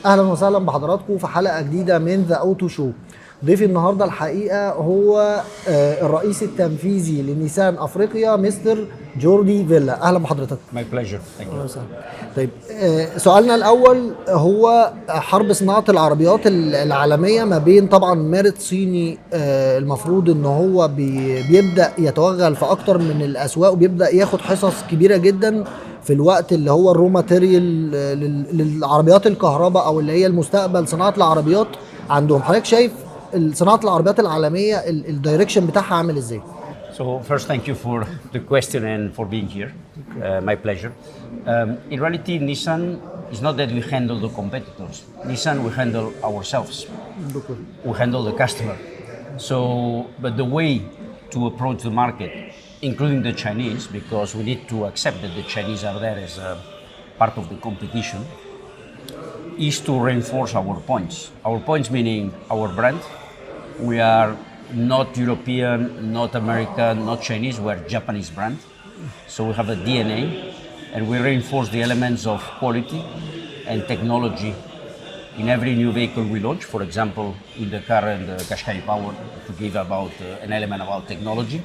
اهلا وسهلا بحضراتكم في حلقه جديده من ذا اوتو شو. ضيفي النهارده الحقيقه هو الرئيس التنفيذي لنيسان افريقيا مستر جوردي فيلا. اهلا بحضرتك. ماي بليجر. طيب سؤالنا الاول هو حرب صناعه العربيات العالميه ما بين طبعا مارد صيني المفروض ان هو بيبدا يتوغل في اكتر من الاسواق وبيبدا ياخد حصص كبيره جدا في الوقت اللي هو الرو ماتيريال للعربيات الكهرباء او اللي هي المستقبل صناعه العربيات عندهم. حضرتك شايف صناعه العربيات العالميه الدايركشن بتاعها عامل ازاي؟ So first, thank you for the question and for being here. My pleasure. In reality, Nissan is not that we handle the competitors. Nissan, we handle ourselves. We handle the customer. So, but the way to approach the market, including the Chinese, because we need to accept that the Chinese are there as a part of the competition, is to reinforce our points. Our points meaning our brand. We are not European, not American, not Chinese, we're Japanese brand. So we have a DNA and we reinforce the elements of quality and technology in every new vehicle we launch. For example, in the car and the Qashqai Power, to give about an element about technology.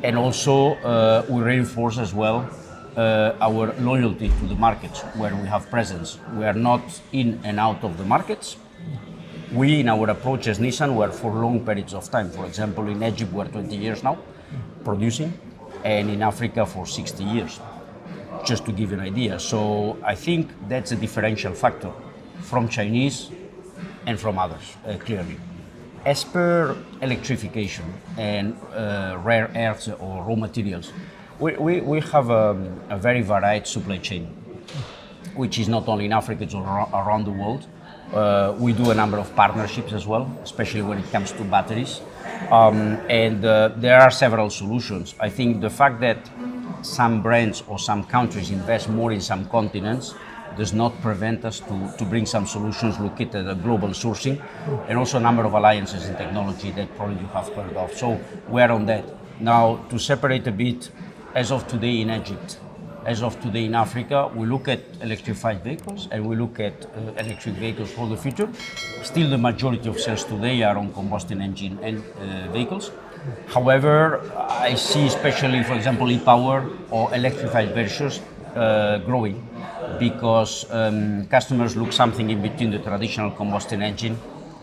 And also we reinforce as well our loyalty to the markets where we have presence. We are not in and out of the markets. We, in our approach as Nissan, were for long periods of time. For example, in Egypt, we're 20 years now producing, and in Africa for 60 years, just to give you an idea. So I think that's a differential factor from Chinese and from others, clearly. As per electrification and rare earths or raw materials, we have a very varied supply chain, which is not only in Africa, it's around the world. We do a number of partnerships as well, especially when it comes to batteries. And there are several solutions. I think the fact that some brands or some countries invest more in some continents does not prevent us to bring some solutions, look at the global sourcing, and also a number of alliances in technology that probably you have heard of. So we're on that. Now, to separate a bit, as of today in Egypt, as of today in Africa, we look at electrified vehicles and we look at electric vehicles for the future. Still, the majority of sales today are on combustion engine and vehicles. However, I see especially, for example, e-power or electrified versions growing because customers look something in between the traditional combustion engine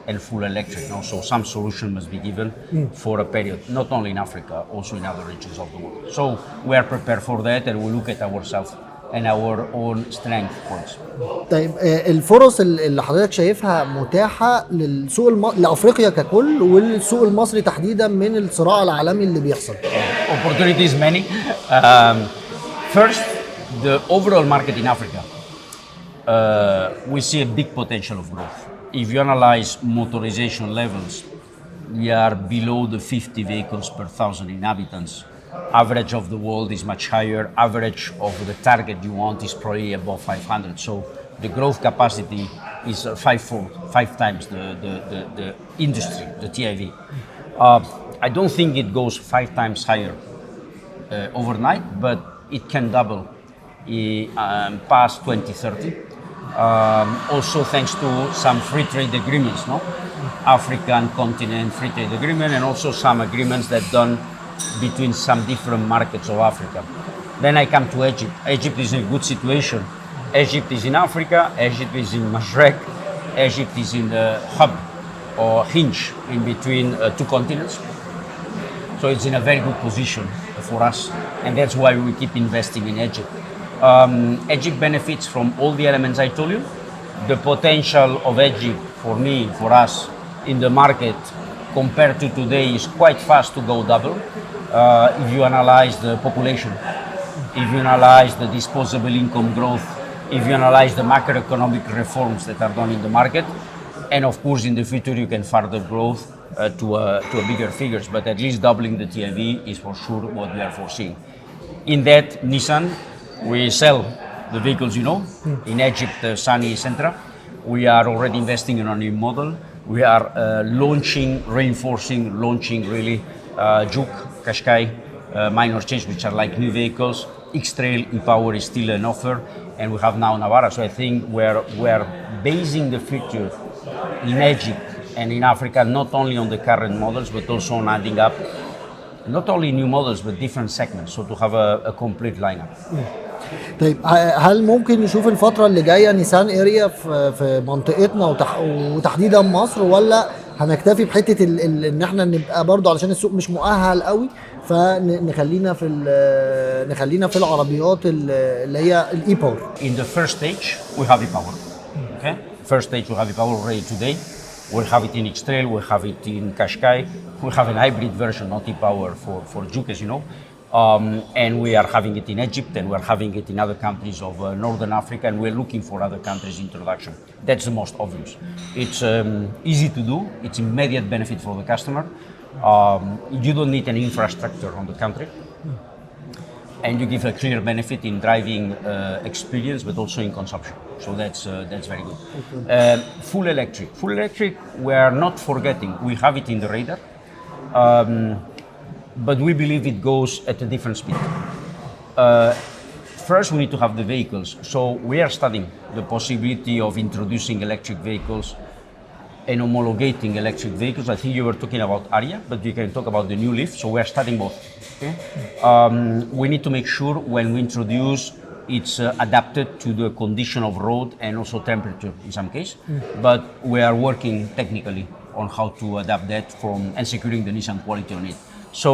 and full electric. So some solution must be given for a period, not only in Africa, also in other regions of the world. So we are prepared for that and we look at ourselves and our own strength points. طيب الفرص اللي حضرتك شايفها متاحة للسوق لأفريقيا ككل والسوق المصري تحديدا من الصراع العالمي اللي بيحصل. Opportunities many. First, the overall market in Africa, we see a big potential of growth. If you analyze motorization levels, we are below the 50 vehicles per 1,000 inhabitants. Average of the world is much higher. Average of the target you want is probably above 500. So the growth capacity is five times the industry, the TIV. I don't think it goes 5 times higher overnight, but it can double past 2030. Also thanks to some free trade agreements, African continent free trade agreement, and also some agreements that done between some different markets of Africa. Then I come to Egypt. Egypt is in a good situation. Egypt is in Africa, Egypt is in Mashrek, Egypt is in the hub or hinge in between two continents. So it's in a very good position for us, and that's why we keep investing in Egypt. Egypt benefits from all the elements I told you. The potential of Egypt for me, for us, in the market compared to today is quite fast to go double. If you analyze the population, if you analyze the disposable income growth, if you analyze the macroeconomic reforms that are done in the market, and of course in the future you can further growth to a bigger figures, but at least doubling the TIV is for sure what we are foreseeing. In that, Nissan, we sell the vehicles, in Egypt, Sani Centra. We are already investing in a new model. We are launching really Juke, Qashqai, minor change, which are like new vehicles. X-Trail e-Power is still an offer, and we have now Navarra. So I think we're basing the future in Egypt and in Africa, not only on the current models, but also on adding up not only new models, but different segments. So to have a complete lineup. طيب هل ممكن نشوف الفترة اللي جاية نيسان اريا في منطقتنا وتحديدا مصر، ولا هنكتفي بحتة ان احنا نبقى برضو علشان السوق مش مؤهل قوي فنخلينا في العربيات اللي هي الاي باور؟ In the first stage we have e-power. Okay? First stage we have e-power already today. We'll have it in X-Trail, we'll have it in Qashqai. We have a hybrid version, not e-power for Juke, as you know. And we are having it in Egypt, and we're having it in other countries of Northern Africa, and we're looking for other countries' introduction. That's the most obvious. It's easy to do, it's immediate benefit for the customer. You don't need any infrastructure on the country. And you give a clear benefit in driving experience, but also in consumption. So that's very good. Full electric, we are not forgetting. We have it in the radar, but we believe it goes at a different speed. First, we need to have the vehicles. So we are studying the possibility of introducing electric vehicles and homologating electric vehicles. I think you were talking about Aria, but we can talk about the new Leaf. So we are studying both. Okay? We need to make sure when we introduce it's adapted to the condition of road and also temperature in some case. But we are working technically on how to adapt that and securing the Nissan quality on it. So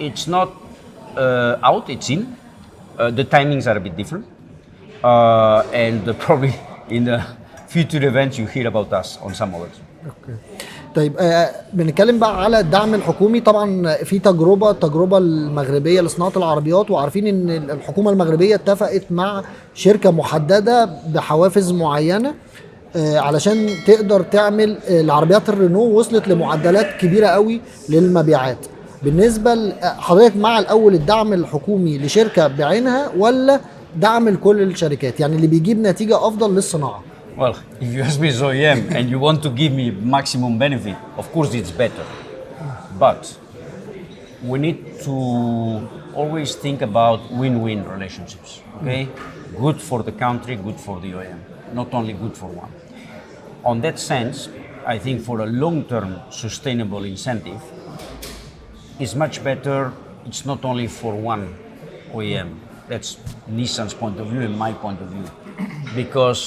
it's not out, it's in. The timings are a bit different. And probably in the future events you hear about us on some models. Okay. طيب بنتكلم بقى على الدعم الحكومي. طبعا في التجربه المغربيه لصناعه العربيات، وعارفين ان الحكومه المغربيه اتفقت مع شركه محدده بحوافز معينه علشان تقدر تعمل العربيات الرينو، وصلت لمعدلات كبيره قوي للمبيعات. بالنسبه لحضرتك مع الاول الدعم الحكومي لشركه بعينها ولا دعم لكل الشركات، يعني اللي بيجيب نتيجه افضل للصناعه؟ Well, if you ask me as OEM and you want to give me maximum benefit, of course it's better. But we need to always think about win-win relationships, okay? Good for the country, good for the OEM, not only good for one. On that sense, I think for a long-term sustainable incentive, it's much better, it's not only for one OEM. That's Nissan's point of view and my point of view. Because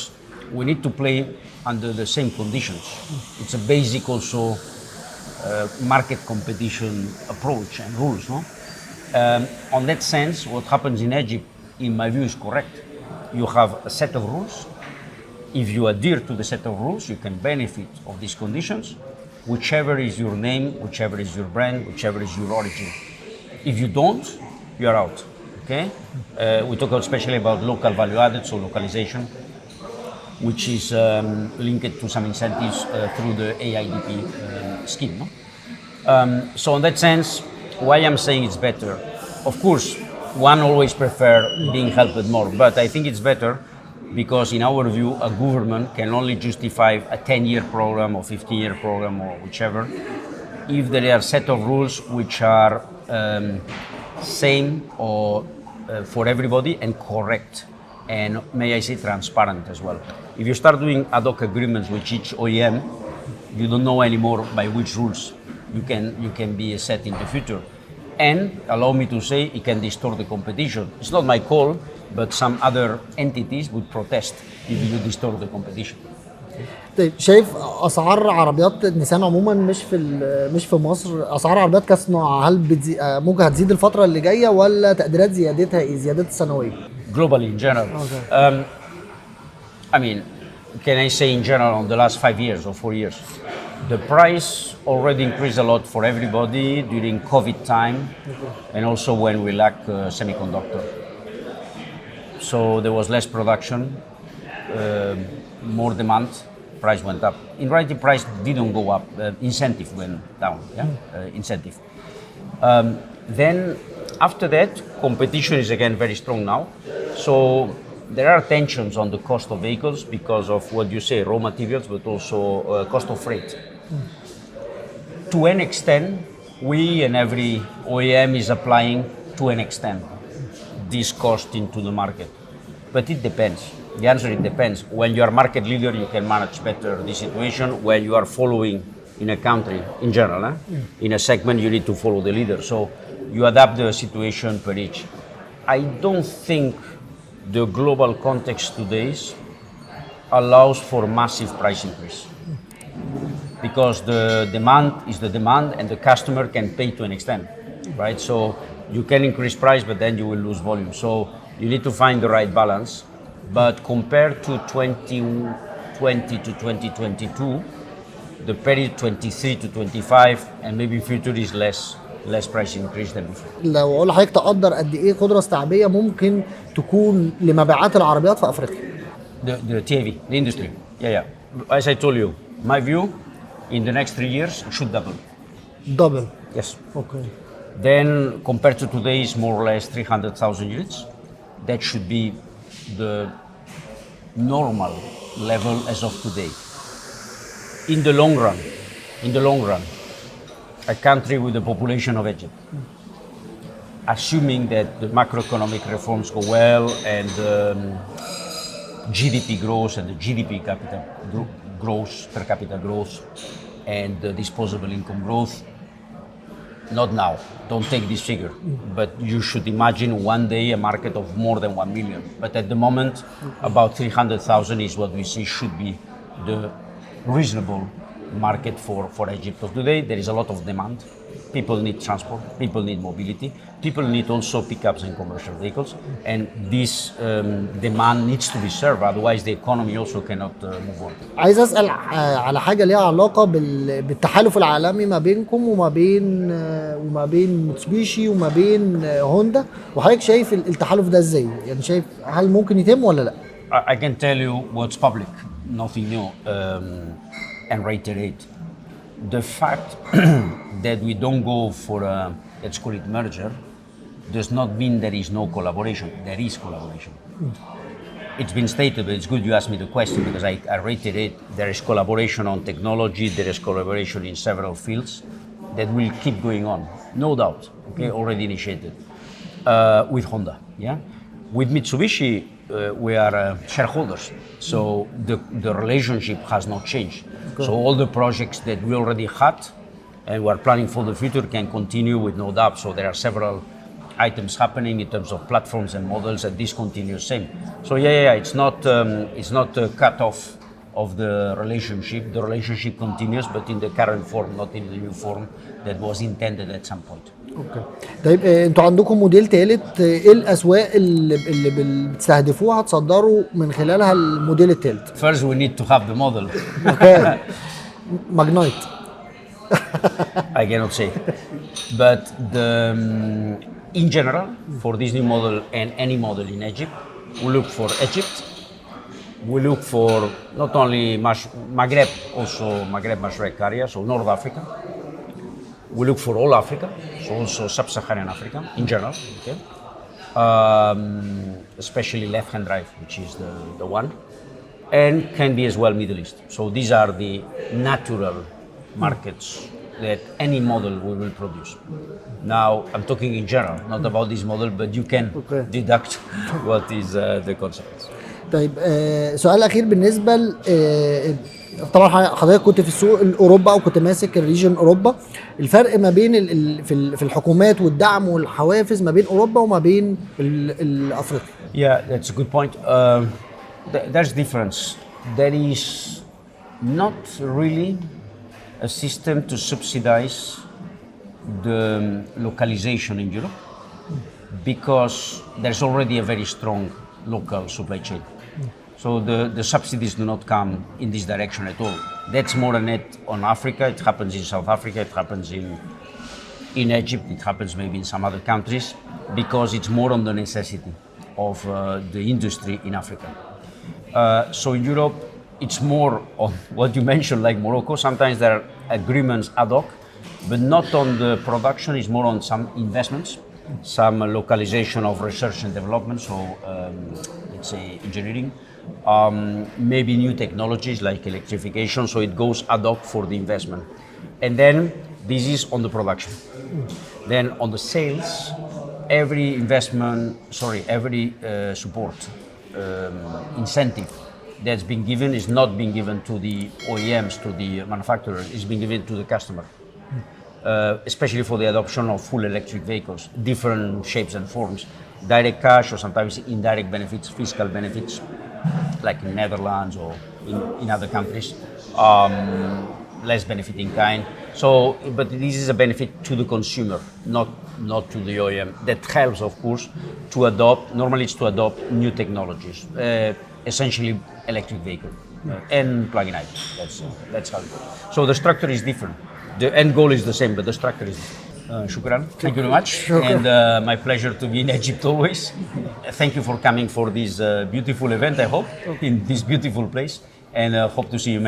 we need to play under the same conditions. It's a basic also market competition approach and rules, no? On that sense, what happens in Egypt, in my view, is correct. You have a set of rules. If you adhere to the set of rules, you can benefit of these conditions, whichever is your name, whichever is your brand, whichever is your origin. If you don't, you're out, okay? We talk especially about local value added, so localization, which is linked to some incentives through the AIDP scheme. No? So in that sense, why I'm saying it's better, of course, one always prefer being helped more, but I think it's better because in our view, a government can only justify a 10-year program or 15-year program or whichever, if there are a set of rules which are same or for everybody and correct. And may I say transparent as well. If you start doing ad hoc agreements with each OEM, you don't know anymore by which rules you can be set in the future. And allow me to say, it can distort the competition. It's not my call, but some other entities would protest if you distort the competition. طيب شايف اسعار عربيات نيسان عموما مش في مصر، اسعار عربيات كصناعه هل ممكن هتزيد الفتره اللي جايه ولا تقديرات زيادتها ايه، زيادات السنويه؟ Globally in general. Okay. I mean, can I say in general on the last 5 years or 4 years? The price already increased a lot for everybody during COVID time and also when we lacked semiconductor. So there was less production, more demand, price went up. In reality, price didn't go up, incentive went down, incentive. Then after that, competition is again very strong now. So there are tensions on the cost of vehicles because of what you say, raw materials, but also cost of freight. To an extent, we and every OEM is applying to an extent this cost into the market. But it depends. The answer, it depends. When you are market leader, you can manage better the situation. When you are following in a country, in general, in a segment, you need to follow the leader. So you adapt the situation per each. I don't think the global context today allows for massive price increase, because the demand is the demand and the customer can pay to an extent, right? So you can increase price, but then you will lose volume. So you need to find the right balance. But compared to 2020 to 2022, the period 23 to 25 and maybe future is less price increase than before. لو اقول لحضرتك تقدر قد ايه قدره استيعابيه ممكن تكون لمبيعات العربيات في افريقيا؟ The TAV, the industry. Yeah. As I told you, my view, in the next 3 years, it should double. دبل. Yes. اوكي. Then, compared to today, is more or less 300,000 units. That should be the normal level as of today. In the long run, a country with the population of Egypt, assuming that the macroeconomic reforms go well and GDP grows and the GDP grows, per capita growth, and the disposable income growth. Not now, don't take this figure, but you should imagine one day a market of more than 1 million. But at the moment, about 300,000 is what we see should be the reasonable market for Egypt of today. There is a lot of demand. People need transport, people need mobility, people need also pickups and commercial vehicles, and this demand needs to be served, otherwise the economy also cannot move on. عايز اسال على حاجه ليها علاقه بالتحالف العالمي ما بينكم وما بين موتسوبيشي وما بين هوندا، وحضرتك شايف التحالف ده ازاي؟ يعني شايف هل ممكن يتم ولا لا؟ I can tell you what's public, nothing new, and reiterate. The fact that we don't go for a, let's call it merger, does not mean there is no collaboration. There is collaboration. It's been stated, but it's good you asked me the question, because I reiterate, there is collaboration on technology, there is collaboration in several fields that will keep going on, no doubt, okay, already initiated, with Honda, yeah? With Mitsubishi, we are shareholders, so the relationship has not changed. Okay. So all the projects that we already had and we are planning for the future can continue with no doubt. So there are several items happening in terms of platforms and models, and this continues same. So it's not a cut off of the relationship. The relationship continues, but in the current form, not in the new form that was intended at some point. اوكي. طيب انتوا عندكم موديل ثالث، ايه الاسواق اللي بتستهدفوها تصدروا من خلالها الموديل الثالث؟ First we need to have the model. اوكي. ماجنايت. I cannot say, but in general, for this new model and any model in Egypt, we look for Egypt. We look for not only Maghreb, also Maghreb Mashrek area, so North Africa. We look for all Africa, so also sub-Saharan Africa in general, okay? Especially left-hand drive, which is the one, and can be as well Middle East. So these are the natural markets that any model we will produce. Now, I'm talking in general, not about this model, but you can deduct what is the consequence. طيب سؤال اخير بالنسبه طبعا حضرتك كنت في السوق الاوروبا او كنت ماسك الريجن اوروبا، الفرق ما بين في الحكومات والدعم والحوافز ما بين اوروبا وما بين افريقيا؟ Yeah, that's a good point. There's difference. There is not really a system to subsidize the localization in Europe, because there's already a very strong local supply chain. So the subsidies do not come in this direction at all. That's more a net on Africa. It happens in South Africa, it happens in Egypt, it happens maybe in some other countries, because it's more on the necessity of the industry in Africa. So in Europe, it's more on what you mentioned, like Morocco. Sometimes there are agreements ad hoc, but not on the production, it's more on some investments, some localization of research and development, so let's say engineering, maybe new technologies like electrification, so it goes ad hoc for the investment. And then this is on the production. Then on the sales, every support incentive that's been given is not being given to the OEMs, to the manufacturers, it's being given to the customer. Especially for the adoption of full electric vehicles, different shapes and forms, direct cash or sometimes indirect benefits, fiscal benefits, like in Netherlands or in other countries, less benefit in kind. So, but this is a benefit to the consumer, not to the OEM. That helps, of course, to adopt. Normally, it's to adopt new technologies, essentially electric vehicle and plug-in hybrid. That's how it goes. So the structure is different. The end goal is the same, but the structure is different. Shukran. Thank you very much. And my pleasure to be in Egypt always. Thank you for coming for this beautiful event, I hope, in this beautiful place. And hope to see you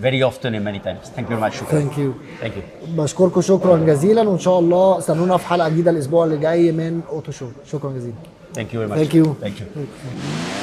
very often and many times. Thank you very much. Shukran. Thank you. Thank you. بشكركم شكرا جزيلا، وان شاء الله استنونا في حلقه جديده الاسبوع اللي جاي من اوتو شو. شكرا جزيلا. Thank you very much. Thank you. Thank you.